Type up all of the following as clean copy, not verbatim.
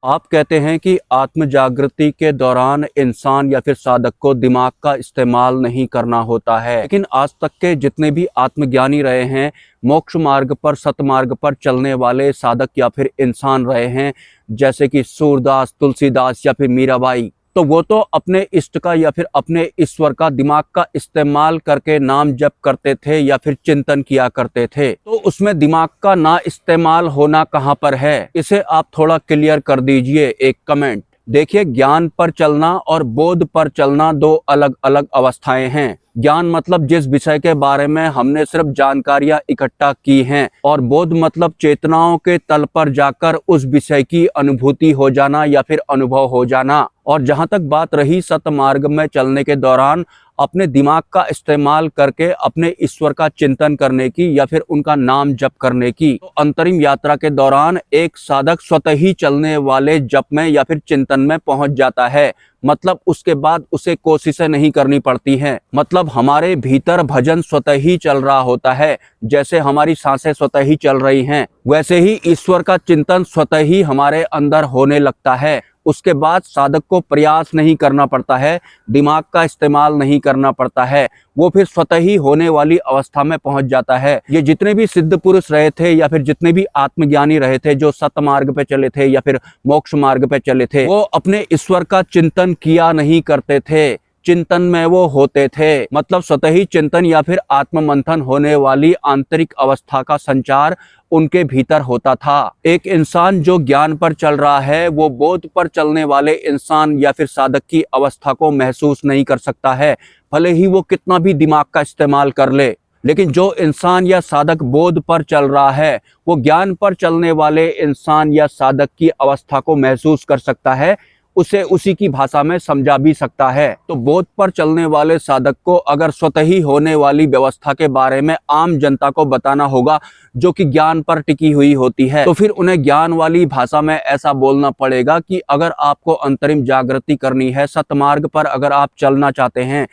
आप कहते हैं कि आत्म जागृति के दौरान इंसान या फिर साधक को दिमाग का इस्तेमाल नहीं करना होता है, लेकिन आज तक के जितने भी आत्मज्ञानी रहे हैं, मोक्ष मार्ग पर सतमार्ग पर चलने वाले साधक या फिर इंसान रहे हैं, जैसे कि सूरदास, तुलसीदास या फिर मीराबाई, तो वो तो अपने इष्ट का या फिर अपने ईश्वर का दिमाग का इस्तेमाल करके नाम जप करते थे या फिर चिंतन किया करते थे। तो उसमें दिमाग का ना इस्तेमाल होना कहाँ पर है, इसे आप थोड़ा क्लियर कर दीजिए एक कमेंट। देखिए, ज्ञान पर चलना और बोध पर चलना दो अलग अलग अवस्थाएं हैं। ज्ञान मतलब जिस विषय के बारे में हमने सिर्फ जानकारियां इकट्ठा की हैं, और बोध मतलब चेतनाओं के तल पर जाकर उस विषय की अनुभूति हो जाना या फिर अनुभव हो जाना। और जहां तक बात रही सतमार्ग में चलने के दौरान अपने दिमाग का इस्तेमाल करके अपने ईश्वर का चिंतन करने की या फिर उनका नाम जप करने की, तो अंतरिम यात्रा के दौरान एक साधक स्वतः ही चलने वाले जप में या फिर चिंतन में पहुंच जाता है। मतलब उसके बाद उसे कोशिशें नहीं करनी पड़ती हैं। मतलब हमारे भीतर भजन स्वतः ही चल रहा होता है। जैसे हमारी सांसें स्वतः ही चल रही हैं, वैसे ही ईश्वर का चिंतन स्वतः ही हमारे अंदर होने लगता है। उसके बाद साधक को प्रयास नहीं करना पड़ता है, दिमाग का इस्तेमाल नहीं करना पड़ता है, वो फिर स्वतः ही होने वाली अवस्था में पहुंच जाता है। ये जितने भी सिद्ध पुरुष रहे थे या फिर जितने भी आत्मज्ञानी रहे थे जो सतमार्ग पे चले थे या फिर मोक्ष मार्ग पे चले थे, वो अपने ईश्वर का चिंतन किया नहीं करते थे, चिंतन में वो होते थे। मतलब स्वतः ही चिंतन या फिर आत्म मंथन होने वाली आंतरिक अवस्था का संचार उनके भीतर होता था। एक इंसान जो ज्ञान पर चल रहा है वो बोध पर चलने वाले इंसान या फिर साधक की अवस्था को महसूस नहीं कर सकता है, भले ही वो कितना भी दिमाग का इस्तेमाल कर ले। लेकिन जो इंसान या साधक बोध पर चल रहा है वो ज्ञान पर चलने वाले इंसान या साधक की अवस्था को महसूस कर सकता है, उसे उसी की भाषा में समझा भी सकता है। तो बोध पर चलने वाले साधक को अगर स्वतः ही होने वाली व्यवस्था के बारे में आम जनता को बताना होगा जो कि ज्ञान पर टिकी हुई होती है, तो फिर उन्हें ज्ञान वाली भाषा में ऐसा बोलना पड़ेगा कि अगर आपको अंतरिम जागृति करनी है, सतमार्ग पर अगर आप चलना चाहते हैं,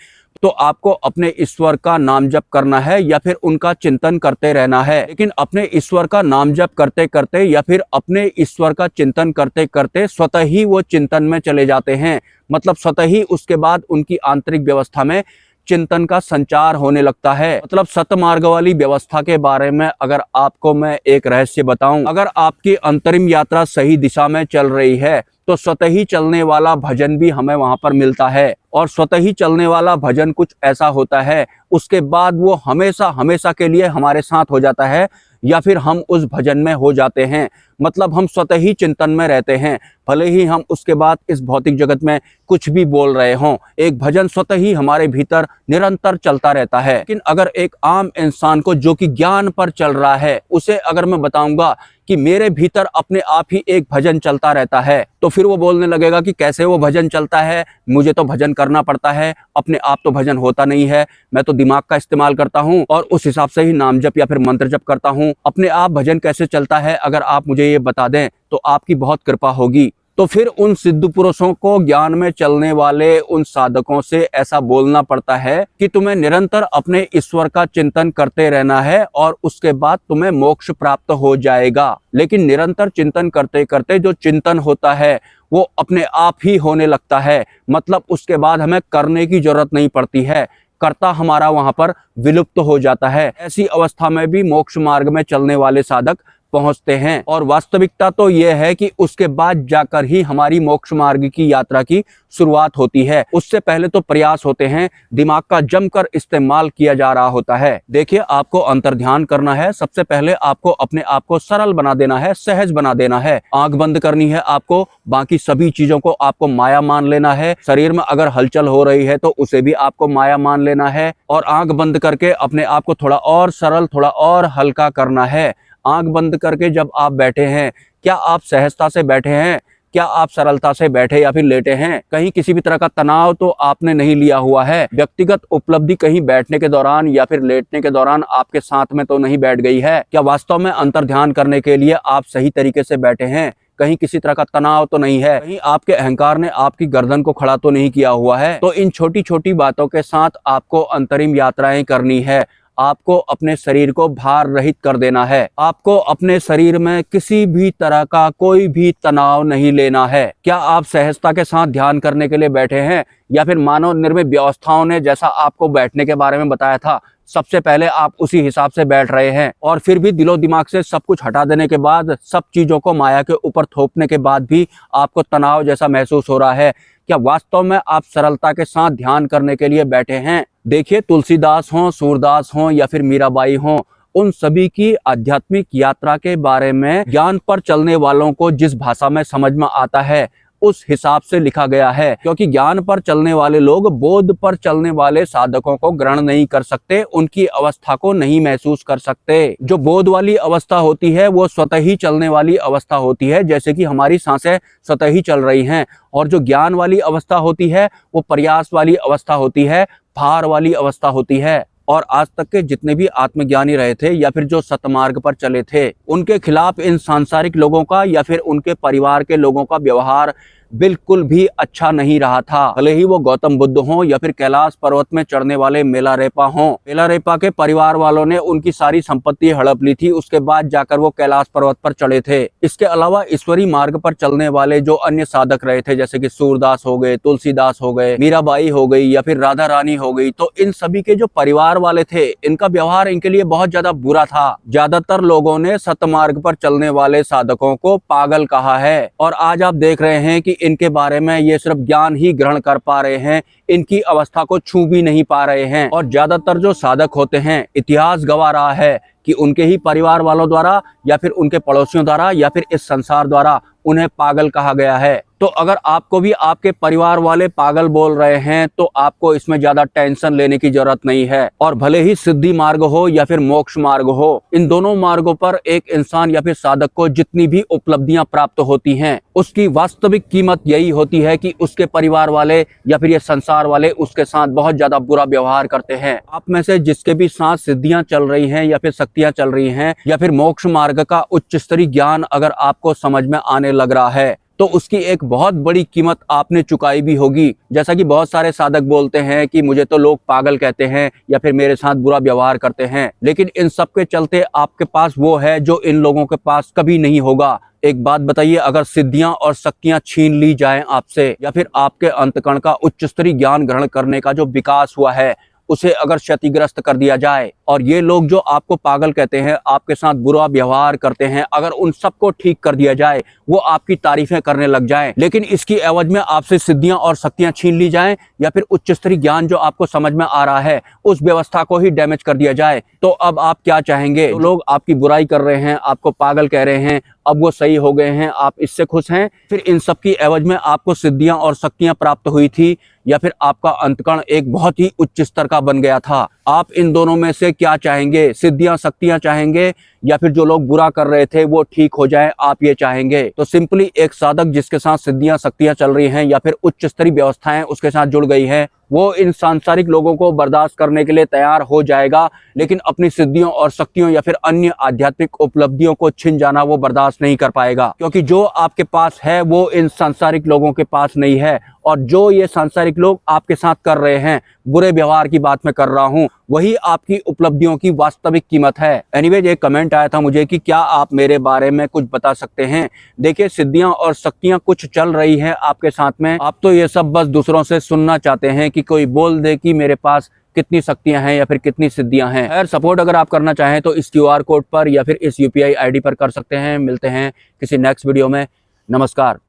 तो आपको अपने ईश्वर का नाम जप करना है या फिर उनका चिंतन करते रहना है। लेकिन अपने ईश्वर का नाम जप करते करते या फिर अपने ईश्वर का चिंतन करते करते स्वतः ही वो चिंतन में चले जाते हैं। मतलब स्वतः ही उसके बाद उनकी आंतरिक व्यवस्था में चिंतन का संचार होने लगता है। मतलब सतमार्ग वाली व्यवस्था के बारे में अगर आपको मैं एक रहस्य बताऊं, अगर आपकी अंतरिम यात्रा सही दिशा में चल रही है तो स्वतः ही चलने वाला भजन भी हमें वहां पर मिलता है। और स्वतः ही चलने वाला भजन कुछ ऐसा होता है, उसके बाद वो हमेशा हमेशा के लिए हमारे साथ हो जाता है या फिर हम उस भजन में हो जाते हैं। मतलब हम स्वतः ही चिंतन में रहते हैं, भले ही हम उसके बाद इस भौतिक जगत में कुछ भी बोल रहे हों, एक भजन स्वतः ही हमारे भीतर निरंतर चलता रहता है। लेकिन अगर एक आम इंसान को जो कि ज्ञान पर चल रहा है, उसे अगर मैं बताऊंगा कि मेरे भीतर अपने आप ही एक भजन चलता रहता है, तो फिर वो बोलने लगेगा कि कैसे वो भजन चलता है, मुझे तो भजन करना पड़ता है, अपने आप तो भजन होता नहीं है, मैं तो दिमाग का इस्तेमाल करता हूँ और उस हिसाब से ही नाम जप या फिर मंत्र जप करता हूँ, अपने आप भजन कैसे चलता है, अगर आप मुझे ये बता दें तो आपकी बहुत कृपा होगी। तो फिर उन सिद्ध पुरुषों को, ज्ञान में चलने वाले उन साधकों से ऐसा बोलना पड़ता है कि तुम्हें निरंतर अपने ईश्वर का चिंतन करते रहना है और उसके बाद तुम्हें मोक्ष प्राप्त हो जाएगा। लेकिन निरंतर चिंतन करते करते जो चिंतन होता है वो अपने आप ही होने लगता है। मतलब उसके बाद हमें करने की जरूरत नहीं पड़ती है, कर्ता हमारा वहां पर विलुप्त हो जाता है। ऐसी अवस्था में भी मोक्ष मार्ग में चलने वाले साधक पहुंचते हैं। और वास्तविकता तो यह है कि उसके बाद जाकर ही हमारी मोक्ष मार्ग की यात्रा की शुरुआत होती है। उससे पहले तो प्रयास होते हैं, दिमाग का जमकर इस्तेमाल किया जा रहा होता है। देखिए, आपको अंतर्ध्यान करना है। सबसे पहले आपको अपने आप को सरल बना देना है, सहज बना देना है। आंख बंद करनी है आपको, बाकी सभी चीजों को आपको माया मान लेना है। शरीर में अगर हलचल हो रही है तो उसे भी आपको माया मान लेना है और आंख बंद करके अपने आप को थोड़ा और सरल, थोड़ा और हल्का करना है। आंख बंद करके जब आप बैठे हैं, क्या आप सहजता से बैठे हैं, क्या आप सरलता से बैठे या फिर लेटे हैं? कहीं किसी भी तरह का तनाव तो आपने नहीं लिया हुआ है? व्यक्तिगत उपलब्धि कहीं बैठने के दौरान या फिर लेटने के दौरान आपके साथ में तो नहीं बैठ गई है? क्या वास्तव में अंतर्ध्यान करने के लिए आप सही तरीके से बैठे हैं? कहीं किसी तरह का तनाव तो नहीं है? कहीं आपके अहंकार ने आपकी गर्दन को खड़ा तो नहीं किया हुआ है? तो इन छोटी छोटी बातों के साथ आपको अंतरिम यात्राएं करनी है। आपको अपने शरीर को भार रहित कर देना है। आपको अपने शरीर में किसी भी तरह का कोई भी तनाव नहीं लेना है। क्या आप सहजता के साथ ध्यान करने के लिए बैठे हैं, या फिर मानव निर्मित व्यवस्थाओं ने जैसा आपको बैठने के बारे में बताया था सबसे पहले आप उसी हिसाब से बैठ रहे हैं, और फिर भी दिलो दिमाग से सब कुछ हटा देने के बाद, सब चीजों को माया के ऊपर थोपने के बाद भी आपको तनाव जैसा महसूस हो रहा है? क्या वास्तव में आप सरलता के साथ ध्यान करने के लिए बैठे हैं? देखिए, तुलसीदास हों, सूरदास हों या फिर मीराबाई हों, उन सभी की आध्यात्मिक यात्रा के बारे में ज्ञान पर चलने वालों को जिस भाषा में समझ में आता है उस हिसाब से लिखा गया है, क्योंकि ज्ञान पर चलने वाले लोग बोध पर चलने वाले साधकों को ग्रहण नहीं कर सकते, उनकी अवस्था को नहीं महसूस कर सकते। जो बोध वाली अवस्था होती है वो स्वतः ही चलने वाली अवस्था होती है, जैसे कि हमारी सांसें स्वतः ही चल रही हैं, और जो ज्ञान वाली अवस्था होती है वो प्रयास वाली अवस्था होती है, भार वाली अवस्था होती है। और आज तक के जितने भी आत्मज्ञानी रहे थे या फिर जो सतमार्ग पर चले थे, उनके खिलाफ इन सांसारिक लोगों का या फिर उनके परिवार के लोगों का व्यवहार बिल्कुल भी अच्छा नहीं रहा था। भले ही वो गौतम बुद्ध हों या फिर कैलाश पर्वत में चढ़ने वाले मेलारेपा हों। मेलारेपा के परिवार वालों ने उनकी सारी संपत्ति हड़प ली थी, उसके बाद जाकर वो कैलाश पर्वत पर चढ़े थे। इसके अलावा ईश्वरी मार्ग पर चलने वाले जो अन्य साधक रहे थे, जैसे कि सूरदास हो गए, तुलसीदास हो गए, मीराबाई हो गई या फिर राधा रानी हो गई, तो इन सभी के जो परिवार वाले थे, इनका व्यवहार इनके लिए बहुत ज्यादा बुरा था। ज्यादातर लोगों ने सतमार्ग पर चलने वाले साधकों को पागल कहा है, और आज आप देख रहे हैं कि इनके बारे में ये सिर्फ ज्ञान ही ग्रहण कर पा रहे हैं, इनकी अवस्था को छू भी नहीं पा रहे हैं। और ज्यादातर जो साधक होते हैं, इतिहास गवा रहा है कि उनके ही परिवार वालों द्वारा या फिर उनके पड़ोसियों द्वारा या फिर इस संसार द्वारा उन्हें पागल कहा गया है। तो अगर आपको भी आपके परिवार वाले पागल बोल रहे हैं तो आपको इसमें ज्यादा टेंशन लेने की जरूरत नहीं है। और भले ही सिद्धि मार्ग हो या फिर मोक्ष मार्ग हो, इन दोनों मार्गों पर एक इंसान या फिर साधक को जितनी भी उपलब्धियां प्राप्त होती हैं, उसकी वास्तविक कीमत यही होती है कि उसके परिवार वाले या फिर ये संसार वाले उसके साथ बहुत ज्यादा बुरा व्यवहार करते हैं। आप में से जिसके भी साथ सिद्धियां चल रही हैं या फिर शक्तियां चल रही हैं या फिर मोक्ष मार्ग का उच्च स्तरीय ज्ञान अगर आपको समझ में आने लग रहा है, तो उसकी एक बहुत बड़ी कीमत आपने चुकाई भी होगी। जैसा कि बहुत सारे साधक बोलते हैं कि मुझे तो लोग पागल कहते हैं या फिर मेरे साथ बुरा व्यवहार करते हैं, लेकिन इन सब के चलते आपके पास वो है जो इन लोगों के पास कभी नहीं होगा। एक बात बताइए, अगर सिद्धियां और शक्तियां छीन ली जाएं आपसे, या फिर आपके अंतकरण का उच्च स्तरीय ज्ञान ग्रहण करने का जो विकास हुआ है उसे अगर क्षतिग्रस्त कर दिया जाए, और ये लोग जो आपको पागल कहते हैं, आपके साथ बुरा व्यवहार करते हैं, अगर उन सबको ठीक कर दिया जाए, वो आपकी तारीफें करने लग जाएं, लेकिन इसकी एवज में आपसे सिद्धियां और शक्तियां छीन ली जाएं, या फिर उच्च स्तरीय ज्ञान जो आपको समझ में आ रहा है उस व्यवस्था को ही डैमेज कर दिया जाए, तो अब आप क्या चाहेंगे? तो लोग आपकी बुराई कर रहे हैं, आपको पागल कह रहे हैं, अब वो सही हो गए हैं, आप इससे खुश हैं? फिर इन सब की एवज में आपको सिद्धियां और शक्तियां प्राप्त हुई थी, या फिर आपका अंतकरण एक बहुत ही उच्च स्तर का बन गया था? आप इन दोनों में से क्या चाहेंगे? सिद्धियां शक्तियां चाहेंगे या फिर जो लोग बुरा कर रहे थे वो ठीक हो जाए, आप ये चाहेंगे? तो सिंपली एक साधक जिसके साथ सिद्धियां शक्तियां चल रही हैं या फिर उच्च स्तरीय व्यवस्थाएं उसके साथ जुड़ गई हैं, वो इन सांसारिक लोगों को बर्दाश्त करने के लिए तैयार हो जाएगा, लेकिन अपनी सिद्धियों और शक्तियों या फिर अन्य आध्यात्मिक उपलब्धियों को छिन जाना वो बर्दाश्त नहीं कर पाएगा, क्योंकि जो आपके पास है वो इन सांसारिक लोगों के पास नहीं है। और जो ये सांसारिक लोग आपके साथ कर रहे हैं, बुरे व्यवहार की बात मैं कर रहा हूं, वही आपकी उपलब्धियों की वास्तविक कीमत है। एनीवेज, एक कमेंट आया था मुझे कि क्या आप मेरे बारे में कुछ बता सकते हैं? देखिए, सिद्धियां और शक्तियां कुछ चल रही हैं आपके साथ में, आप तो ये सब बस दूसरों से सुनना चाहते हैं कि कोई बोल दे कि मेरे पास कितनी शक्तियां हैं या फिर कितनी सिद्धियां हैं। खैर, सपोर्ट अगर आप करना चाहें तो इस QR कोड पर या फिर इस UPI ID पर कर सकते हैं। मिलते हैं किसी नेक्स्ट वीडियो में। नमस्कार।